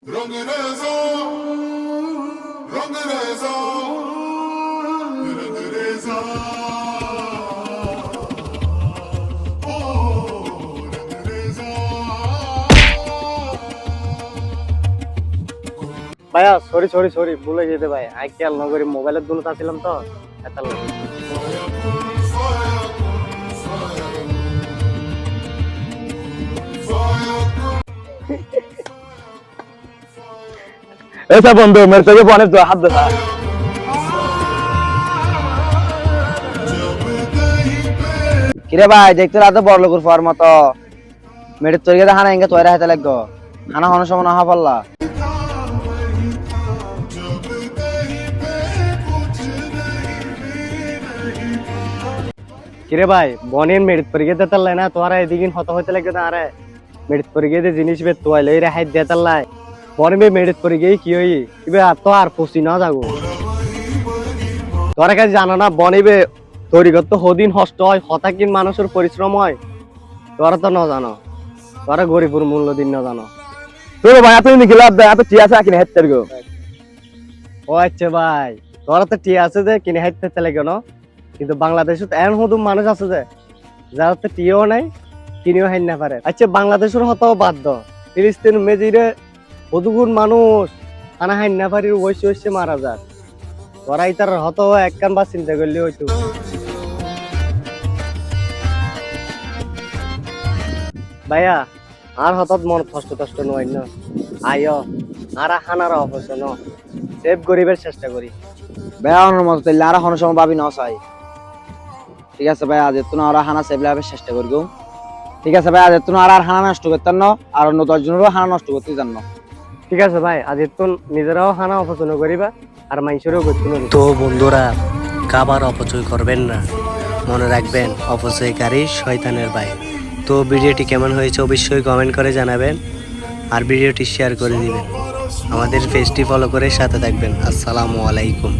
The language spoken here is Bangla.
रंग रेज़ा रंग रेज़ा रंग रेज़ा ओ रंग रेज़ा ভাইয়া সরি সরি সরি ভুলে যেতে ভাই আই খেয়াল না করি মোবাইলের দুলতে আসছিলাম তো এত ऐसा बंदो मेरे को ये बोने तो हाथ दे কিরে ভাই দেখতে রাতে বড় লোকের ফর মতো মেরে তোর গেদা হানা ইঙ্গা তোরা হাতে লাগো হানা হন সময় না হা পারলা কিরে ভাই বনের মেরিট পরীক্ষা দিতে না তোরা এদিকে হত হইতে লাগে না আরে মেরিট পরীক্ষা দিয়ে জিনিস বে তোয়াই লই রে হাইত দিতে লাই বনবে মেরিট পরীক্ষা কি হই ইবে তো আর পুষি না যাগো তোরা কাছে জানো না বনিবে তৈরিগত হদিন হষ্ট হয় হতাকিন মানুষের পরিশ্রম হয় তোরা তো না জানো তোরা গরিবুর মূল্য দিন না জানো তোর ভাই এত নিখিলা এত টি আছে কিনে হেতের গো ও আচ্ছা ভাই তোরা তো ঠিক আছে যে কিনে হাইতে দিতে লাগে না কিন্তু বাংলাদেশে এমন হদুম মানুষ আছে যে যারা তো টিও নাই কিনেও হাইন না পারে আচ্ছা বাংলাদেশের হতাও বাধ্য ফিলিস্তিন মেজিরে হদুগুন মানুষ আনা হাইন না পারি ওইসে ওইসে মারা যাক ওরাই তার হত এক কান বা চিন্তা করলে হইতো ভাইয়া আর হঠাৎ মন কষ্ট কষ্ট নয় না আয় আর হানার অপছন সেভ গরিবের চেষ্টা করি বেয়ানোর মতো তাইলে আর হন সময় ভাবি না চাই ঠিক আছে ভাই আজ তুমি আর হানা সেভলে হবে চেষ্টা করগো ঠিক আছে ভাই আজ তুমি আর হানা নষ্ট করতেন না আর অন্য 10 জনেরও হানা নষ্ট করতে জান না ঠিক আছে ভাই আজ তো নিজেরাও হানা অপছন্দ করিবা আর মানুষেরও করতে তো বন্ধুরা খাবার অপচয় করবেন না মনে রাখবেন অপচয়কারী শয়তানের ভাই তো ভিডিওটি কেমন হয়েছে অবশ্যই কমেন্ট করে জানাবেন আর ভিডিওটি শেয়ার করে দিবেন আমাদের পেজটি ফলো করে সাথে থাকবেন আসসালামু আলাইকুম